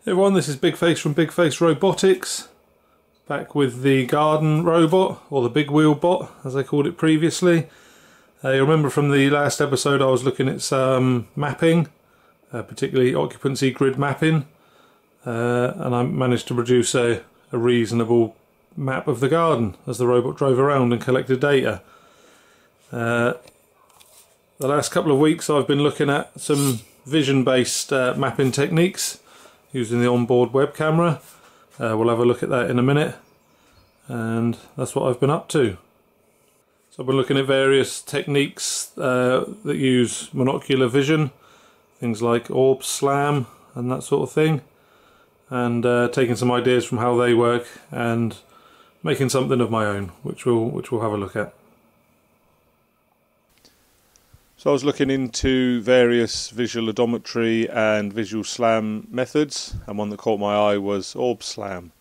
Hey everyone, this is Big Face from Big Face Robotics, back with the garden robot, or the big wheel bot as I called it previously. You remember from the last episode I was looking at some mapping, particularly occupancy grid mapping, and I managed to produce a reasonable map of the garden as the robot drove around and collected data. The last couple of weeks I've been looking at some vision-based mapping techniques using the onboard web camera. We'll have a look at that in a minute, and that's what I've been up to. So I've been looking at various techniques that use monocular vision, things like orb slam and that sort of thing, and taking some ideas from how they work and making something of my own, which we'll have a look at. So I was looking into various visual odometry and visual slam methods, and one that caught my eye was orb slam.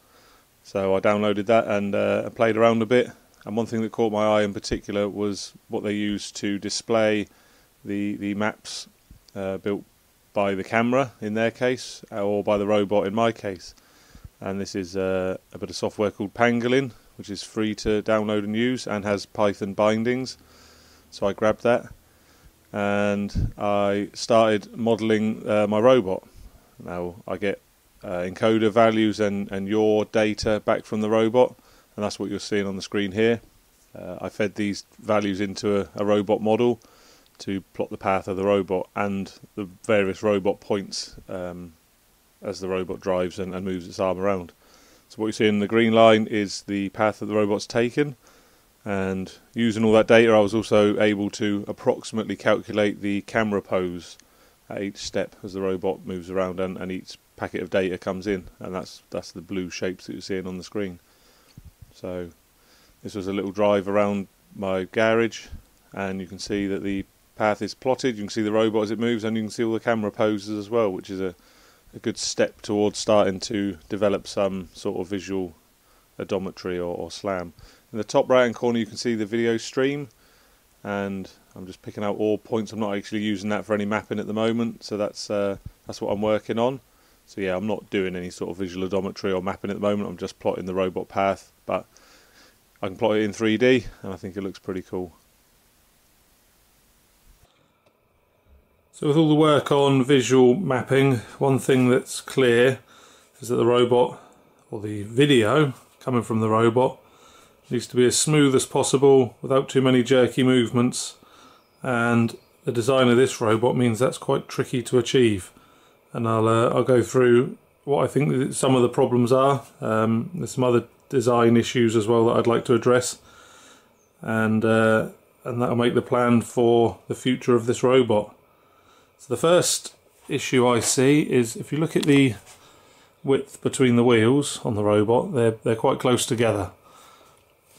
So I downloaded that and played around a bit, and one thing that caught my eye in particular was what they use to display the maps built by the camera in their case, or by the robot in my case. And this is a bit of software called Pangolin, which is free to download and use and has Python bindings. So I grabbed that and I started modelling my robot. Now I get encoder values and yaw data back from the robot, and that's what you're seeing on the screen here. I fed these values into a robot model to plot the path of the robot and the various robot points as the robot drives and moves its arm around. So what you see in the green line is the path that the robot's taken. And using all that data I was also able to approximately calculate the camera pose at each step as the robot moves around and each packet of data comes in, and that's the blue shapes that you're seeing on the screen. So this was a little drive around my garage, and you can see that the path is plotted, you can see the robot as it moves, and you can see all the camera poses as well, which is a good step towards starting to develop some sort of visual odometry or slam. In the top right hand corner you can see the video stream, and I'm just picking out all points. I'm not actually using that for any mapping at the moment, so that's what I'm working on. So yeah, I'm not doing any sort of visual odometry or mapping at the moment, I'm just plotting the robot path, but I can plot it in 3D and I think it looks pretty cool. So with all the work on visual mapping, one thing that's clear is that the robot, or the video coming from the robot, needs to be as smooth as possible without too many jerky movements, and the design of this robot means that's quite tricky to achieve, and I'll go through what I think that some of the problems are. There's some other design issues as well that I'd like to address, and that'll make the plan for the future of this robot. So the first issue I see is if you look at the width between the wheels on the robot, they're quite close together.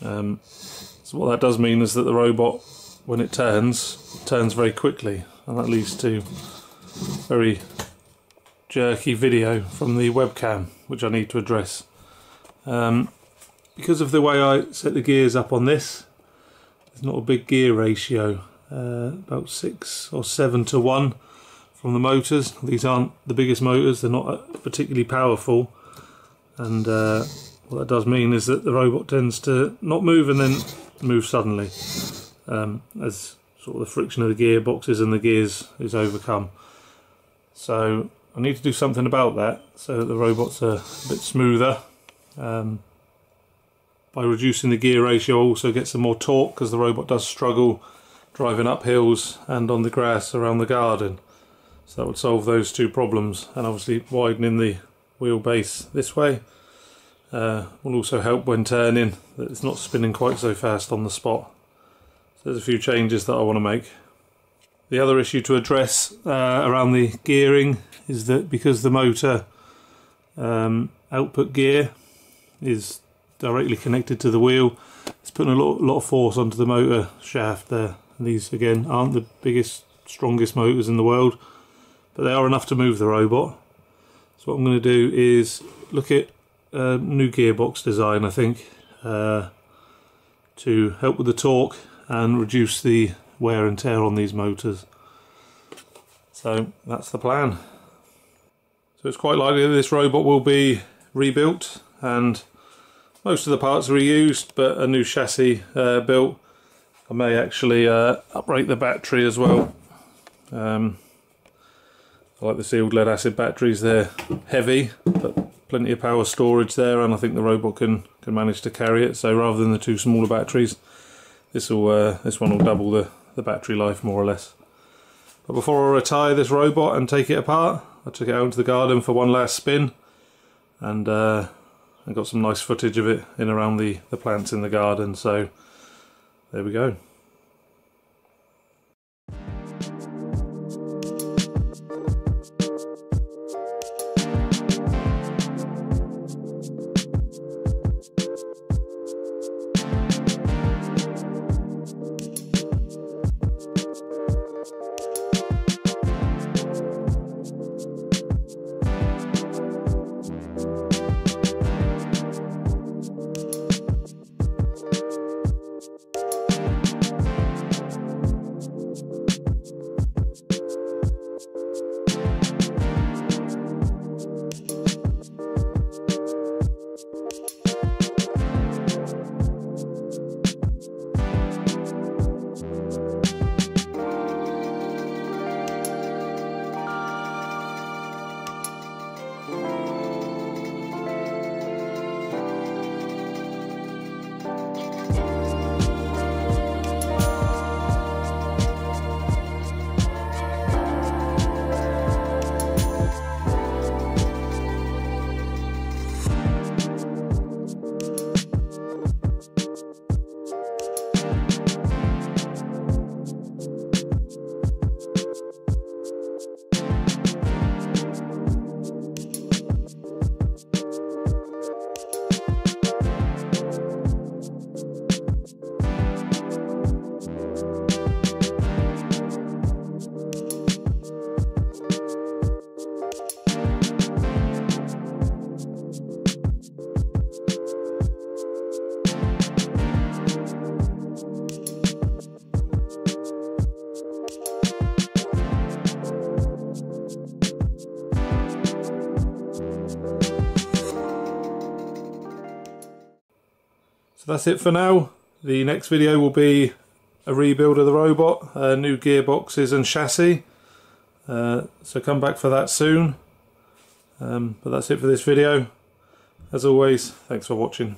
So what that does mean is that the robot, when it turns very quickly, and that leads to very jerky video from the webcam, which I need to address. Because of the way I set the gears up on this, there's not a big gear ratio, about 6 or 7 to 1 from the motors. These aren't the biggest motors, they're not particularly powerful, and what that does mean is that the robot tends to not move and then move suddenly, as sort of the friction of the gearboxes and the gears is overcome. So I need to do something about that so that the robots are a bit smoother. By reducing the gear ratio I also get some more torque, because the robot does struggle driving up hills and on the grass around the garden. So that would solve those two problems, and obviously widening the wheelbase this way will also help when turning, that it's not spinning quite so fast on the spot. So there's a few changes that I want to make. The other issue to address around the gearing is that because the motor output gear is directly connected to the wheel, it's putting a lot of force onto the motor shaft there. And these again aren't the biggest, strongest motors in the world, but they are enough to move the robot. So what I'm going to do is look at new gearbox design, I think, to help with the torque and reduce the wear and tear on these motors. So that's the plan. So So it's quite likely that this robot will be rebuilt, and most of the parts are reused, but a new chassis built. I may actually uprate the battery as well. I like the sealed lead acid batteries. They're heavy, but plenty of power storage there, and I think the robot can manage to carry it. So rather than the two smaller batteries, this one will double the battery life more or less. But before I retire this robot and take it apart, I took it out into the garden for one last spin, and I got some nice footage of it in around the plants in the garden. So there we go. So that's it for now. The next video will be a rebuild of the robot, new gearboxes and chassis. So come back for that soon. But that's it for this video. As always, thanks for watching.